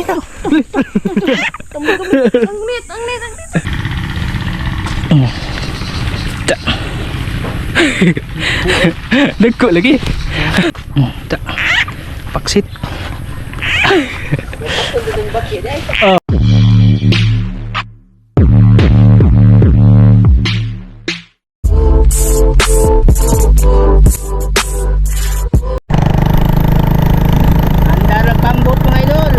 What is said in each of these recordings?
ka. Ang lit. Dagko lagi. Ta. Paksit. Oh. Andar pambot mga idol.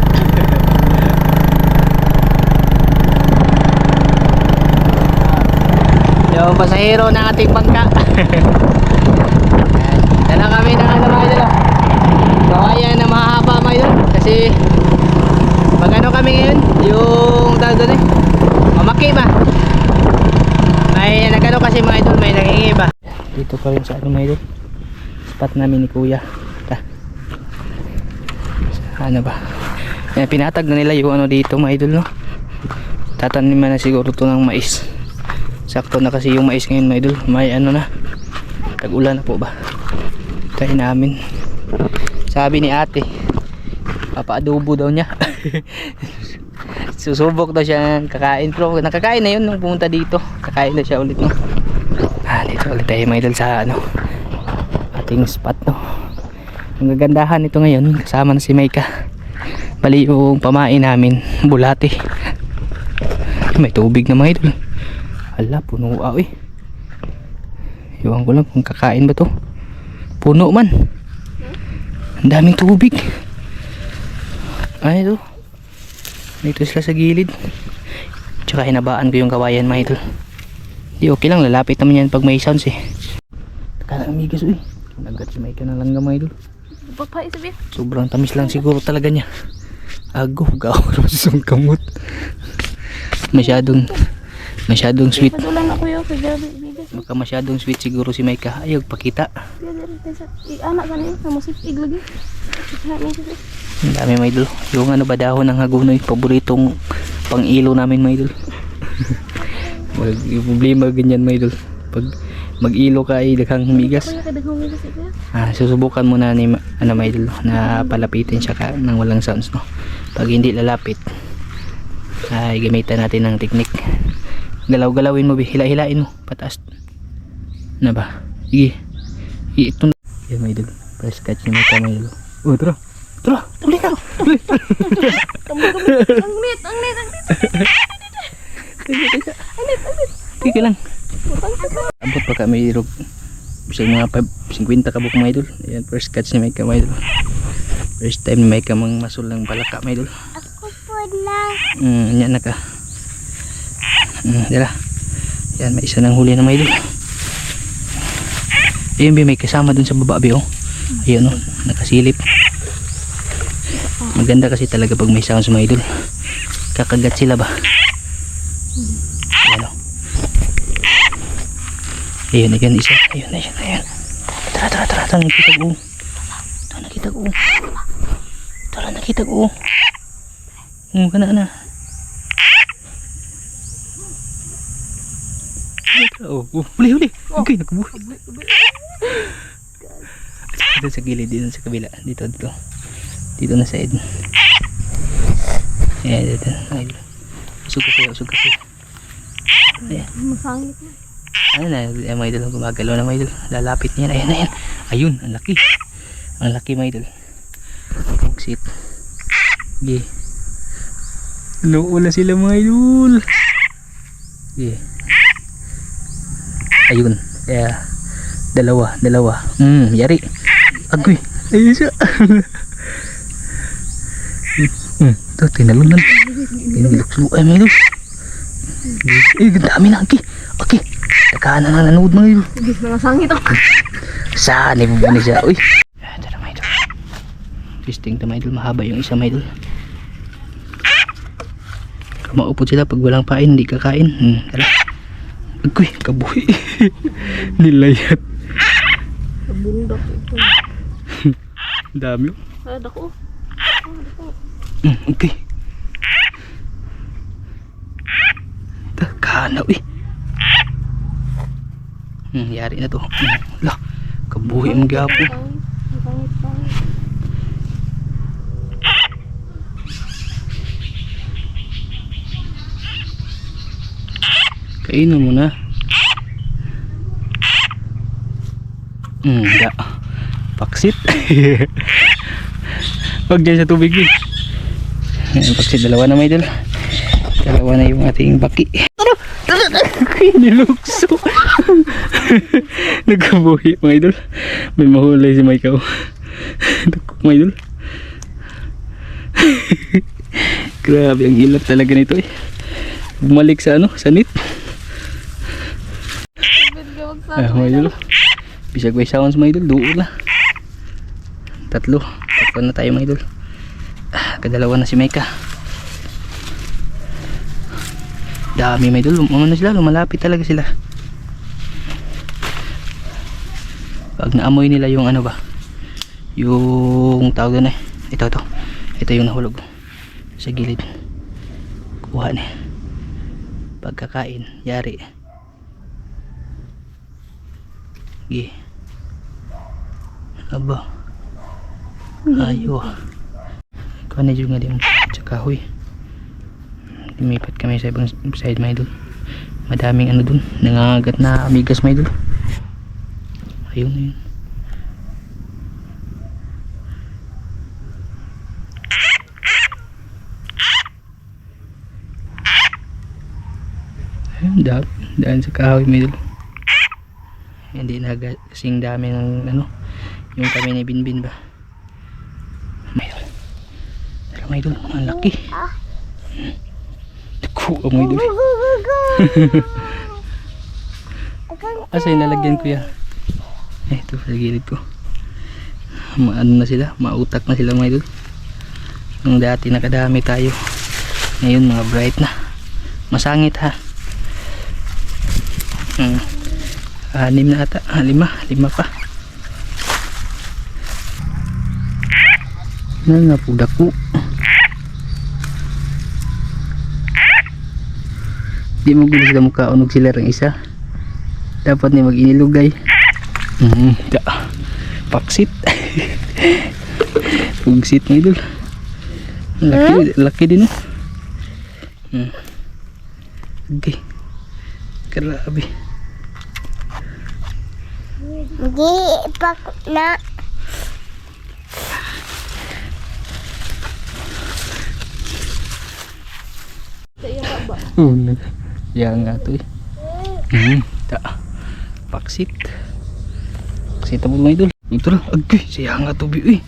Yung pasahero ng ating bangka. Dala kami ng ano mga idol. Kawayan na mahaba mga idol. Kasi pag ano kami ngayon, yung tawag doon mamaki ba? May nagano kasi mga idol, may nangingi ba? Dito pa rin sa ano mga idol, spot namin ni kuya. Ano ba? Yan, pinatag na nila yung ano dito mga idol, no? Tataniman na siguro to ng mais. Sakto na kasi yung mais ngayon mga idol. May ano na, tag-ulan na po ba? Tayo namin. Sabi ni ate, papa-adobo daw niya. Susubok daw siya kakain. Pero nakakain na yun nung pumunta dito. Kakain na siya ulit, no? Dito ulit tayo mga idol sa ano, ating spot, no? Ang gagandahan nito ngayon, kasama na si Maika. Bali yung pamain namin, bulati. May tubig na mga idol. Hala, puno eh. Iwan ko lang kung kakain ba to. Puno man. Ang daming tubig. Ay ito. Dito sila sa gilid. Tsaka hinabaan ko yung kawayan mga idol. Di okay lang, lalapit naman yan pag may sounds eh. Kala amigas eh. Nagat si Maika na lang mga idol. Babae sabi. Sobrang tamis lang siguro talaga niya. Ago, gawaros yung kamot. Masyadong sweet. Padulan ako yun. Bigas. Baka masyadong sweet siguro si Maika. Ayaw pakita. Anak ka na yun. Namusipig lagi. Ang dami mga idol. Yung ano ba dahon ng hagunoy, paboritong pang ilo namin mga idol. Yung problema ganyan mga idol. Pag mag-ilo ka ay daghang migas. Susubukan muna ni ano mga idol na palapitin siya nang walang sounds, no. Pag hindi lalapit ay gamitan natin ng technique. Galaw-galawin mo, hila-hilain mo pataas. Na ba? Sige. Ito na. Yan mga idol. Press catch ni Maika mga idol. Oh, tara. Tuloy ka. Ang lit. Tika lang. Abot pa kami irog. Bisa mga 50 kabuk mga idol. Ayan, first catch ni Maika mga idol. First time ni Maika mang masul ng palaka mga idol. Ako po lang. Yan na ka. Dala. Yan, may isa ng huli na mga idol. Ayun, may kasama dun sa baba, oh. Ayun, oh, nakasilip. Maganda kasi talaga pag may sounds mga idol. Kakagat sila ba? Ayan, oh. Ayun, isa. Ayun. Tara, nakita ko. Kana. Huli. Okay, nakabuhay. Dito sa gilid, dito sa kabila. Dito na sa side. Ayan, dito. Usog ka sa'yo. Ayan. Masangit na. Ayun na, mga idol, gumagalaw na mga idol. Lalapit niyan. Ayan. Ayun, ang laki. Ang laki mga idol. Exit. Okay. Loo na sila mga idol. Okay. Ayun. Yeah. Dalawa. Yari. Agoy. Ayun siya. Ito, tinalunan. Pinilukso. Ay mga idol. Ay, dami na. Okay. Takahan na nanood mga idol. Bigis na nasangit ako. Saan ay bubuni siya. Uy. Ito na mga idol. Fisting to mga idol. Mahaba yung isa mga idol. Maupot sila pag walang pain. Hindi kakain. Tala. Agoy. Kabuhi. Nilayat. Kabundak ito. Dami. Dako. Okay. Takahan na. Uy. Yari na to. Lah, kabuhi ang gapo. Kainin mo na. Da. Paksit. Wag dyan sa tubig eh. Ayan, paksit. Dalawa na may idol. Dalawa na yung ating baki. Nilukso. Nagkabuhi mga idol. May mahulay si Maikaw. Dukok mga idol. Grabe ang ilap talaga nito eh. Bumalik sa ano, sa net. Mga idol. Bisag may sounds mga idol, doon na. Tatlo na tayo mga idol. Kadalawa na si Maika. Dami mga idol, ano sila, lumalapit talaga sila. Pag naamoy nila yung ano ba, yung tawag doon eh, ito yung nahulog sa gilid. Kuha na pagkakain, yari. Gi aba ayo kuha na dyan nga din sa kahoy. Lumipat kami sa ibang side mga idol. Madaming ano dun, nangangagat na amigas mga idol. Ayun na yun. Ayun, daan sa kahoy mga idol. Hindi na kasing dami ng ano, yung kami ni Binbin ba. Mga idol. Pero mga idol, ang laki. Kuha mga idol. Asa yung lalagyan ko yan? Ito sa gilid ko. Maano na sila, mautak na sila mga idol. Nung dati nakadami tayo, ngayon mga bright na, masangit ha. 6 na ata, 5 pa. Napudak ko. Di mo gusto sila mukaunog sila ng isa. Dapat ni mag-inilugay. Paksit. Pugsit na idol. Laki din. Okay. Grabe. Di pak na. Yang nga to eh. Paksit. Paksit mo mga idol. Ito lang. Agay, siya nga to bi.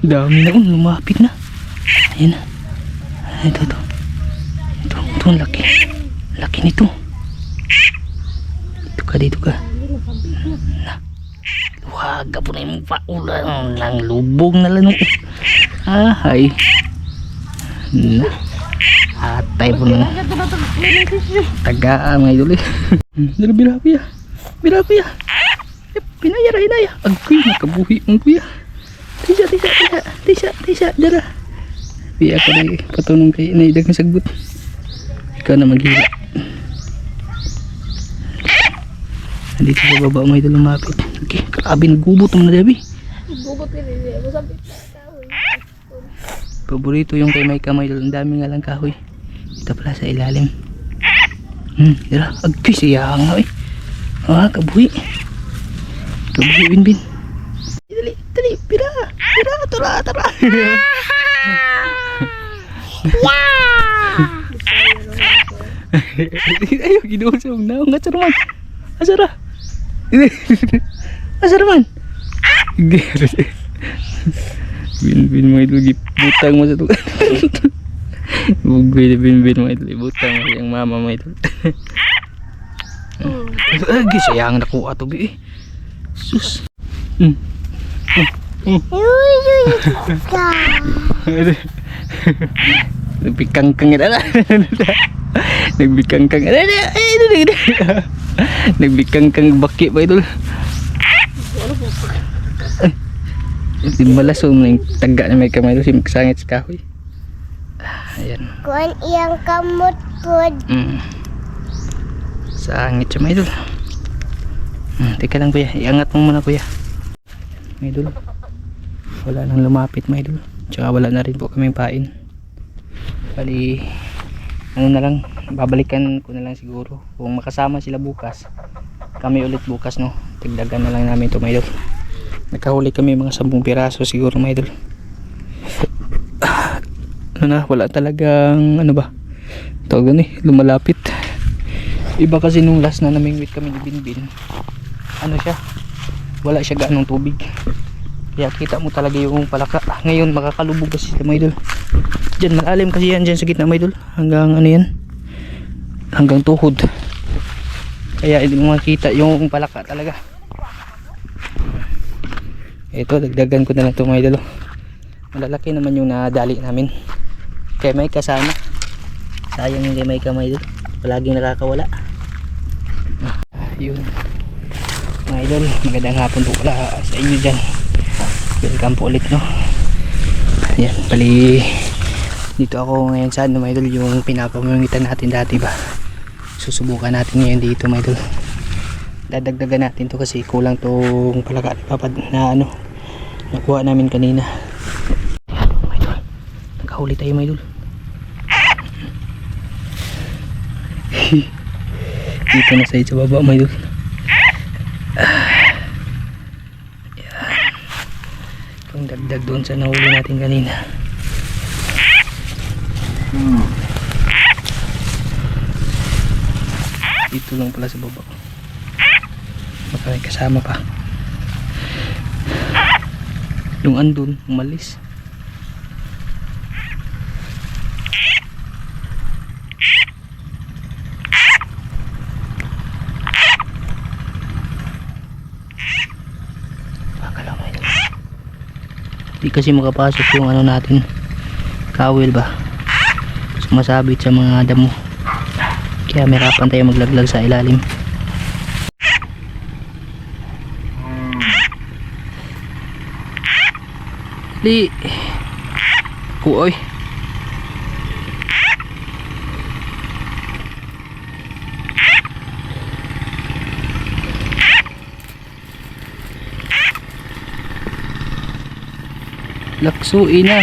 Dami na lumapit na. Ayan na. Ito. Ito ang laki. Laki nito. Dito ka. Na. Luhaga po na yung paulan. Nang lubog na lang. Ay. Na. Atay po na. Tagaan mga idol eh. Bilapia. Pinaya. Agay, nakabuhi ang kuya. Tisa. Dara. Biya ka na patunong kay inaidag ng sagbot. Ikaw na maghila. Dito sa baba mga idol lumapit. Okay, grabe nagubot ang nadabi. Gugot ka rin. Masabit na tao. Paborito yung kay Maika mga idol. Ang dami nga lang kahoy. Ito pala sa ilalim. Dira, agay siya nga eh. Kabuhi. Binbin. Dali, pira, tara. Ayo, ginuon sa mga naong Asaraman. Asaraman. Binbin mga idol, butang mo sa ito. Binbin mga idol, butang mo yung mama mga idol. Agay, sayang nakuha ito eh. Sus. Nagbikangkang ito. Nagbikangkang baki pa idol. Malasong na yung taga na may kamay doon. Sangit sa kahoy. Ayan. Kuan iyang kamot pod. Sangit siya may idol. Teka lang kuya, iangat mo muna kuya. May idol, wala nang lumapit may idol. Tsaka wala na rin po kaming pain. Bali ano na lang, babalikan ko na lang siguro kung makasama sila bukas. Kami ulit bukas, no. Tigdagan na lang namin ito, mga idol. Nakahuli kami mga 10 piraso siguro, mga idol. Ano na, wala talagang ano ba tawag doon lumalapit. Iba kasi nung last na namingwit kami ni Binbin, ano siya, wala siya gaanong tubig, kaya kita mo talaga yung palaka. Ngayon makakalubog kasi sila, mga idol. Diyan malalim kasi yan, dyan sa gitna, mga idol, hanggang ano yan, hanggang tuhod, kaya hindi mo makita yung palaka talaga. Ito, dagdagan ko na lang ito, mga idol. Malalaki naman yung nadali namin, kaya may kasama. Sayang yung kay may kamay doon, palaging nakakawala. Yun mga idol, magandang hapon po pala sa inyo dyan. Welcome po ulit, no. Yan, bali dito ako ngayon sa ano, mga idol, yung pinapamamitan natin dati ba. Susubukan natin ngayon dito, mga idol. Dadagdagan natin to kasi kulang tong palaka na ano nakuha namin kanina. Mga idol, nakahuli tayo, mga idol. Dito na sa baba, mga idol. Yan. Itong dagdag doon sa nahuli natin kanina. Dito lang pala sa baba. Baka may kasama pa. Yung andun, umalis. Di kasi makapasok yung ano natin, kawil ba, sumasabit sa mga damo, kaya mahirapan tayo maglaglag sa ilalim. Di kuoy laksuin na.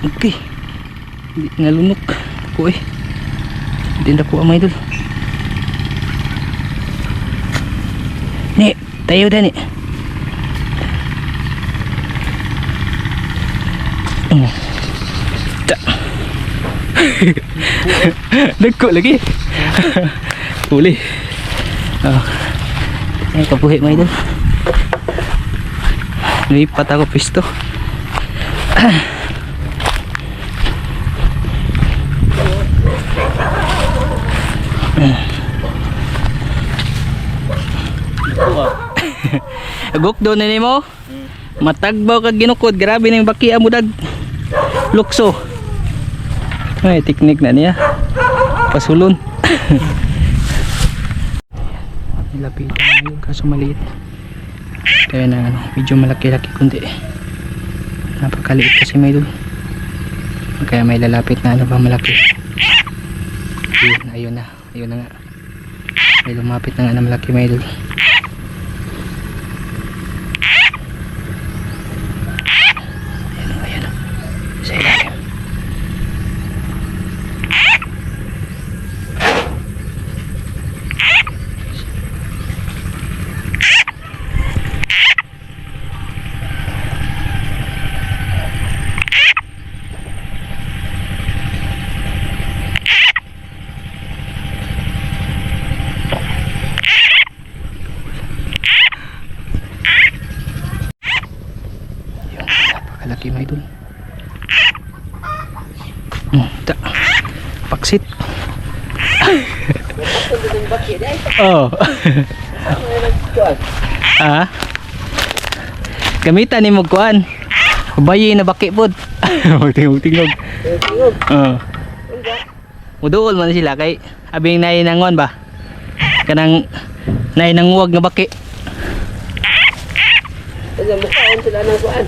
Okay, hindi nalunok ko hindi na ko, mga idol. Ni tayo da ni dagko lagi. Huli. Ay, kabuhi, mga idol. Lumipat ako pisto. Gukdo na nimo. Matagbaw kag ginukod. Grabe na yung bakia mo, dag. Lukso. Ay, teknik na niya. Pasulon. Nilapitan yun kaso maliit, kaya na ano, medyo malaki-laki kundi napakaliit kasi, may idol, kaya may lalapit na ano ba malaki. Ayun na nga, may lumapit na nga na malaki, may idol. Ayun sa ilalim. Napakalaki, mga idol. Paksit. Oh. Gamitan ni mo kuan. Bayi na baki pod. Tingog. Muduol man sila kay abing nay nangon ba. Kanang nay nanguwag nga baki. Kasi mukhaon sila ng kuan.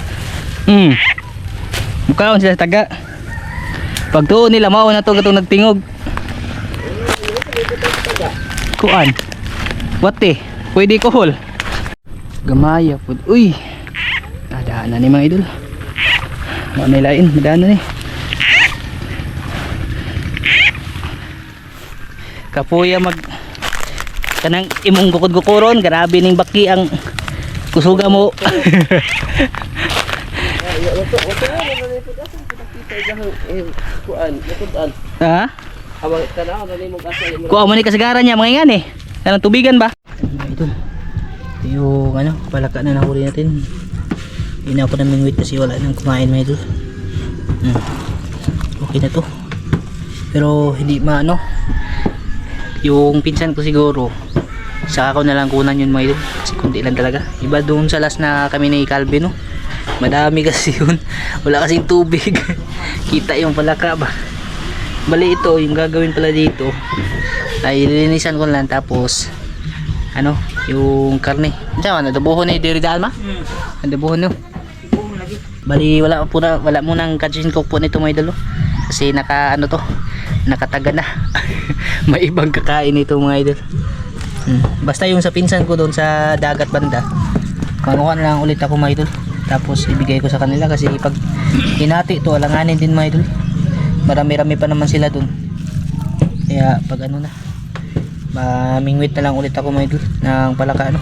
Mukhaon sila sa taga. Pag tuon nila mao na to katong nagtingog. Kuan. Wate, pwede kohol. Gamaya po. Uy! Nadaan na ni mga idol. Wala may lain. Nadaan na ni. Kapuya mag kanang imong gukod-gukuron. Grabe ning baki ang kusuga mo. Kuan, nakutan. Ha? Awang tanaw na nimo asa mo. Kuha mo ni kasagaran niya mga yan eh. Tanang tubigan ba? Mga idol. Ito yung ano, palaka na nahuli natin. Hindi na ako namingwit kasi wala nang kumain mga idol. Okay na to. Pero hindi maano. Yung pinsan ko siguro saka ko na lang kunan yun mga idol. Kasi kunti lang talaga. Iba doon sa last na kami ni Calvin no. Madami kasi yun. Wala kasing tubig. Kita yung palaka ba. Bali ito yung gagawin pala dito ay lilinisan ko lang tapos ano yung karne. Diyan nadabuhon ni diri daan ma? Nadabuhon no. Bali wala mo nang kitchen cook po nito mga idol. Kasi naka ano to, nakataga na. May ibang kakain ito mga idol. Basta yung sa pinsan ko doon sa dagat banda. Kuha na lang ulit ako mga idol. Tapos ibigay ko sa kanila kasi pag hinati ito alanganin din mga idol. Marami-rami pa naman sila doon. Kaya pag ano na mamingwit na lang ulit ako mga idol ng palaka ano.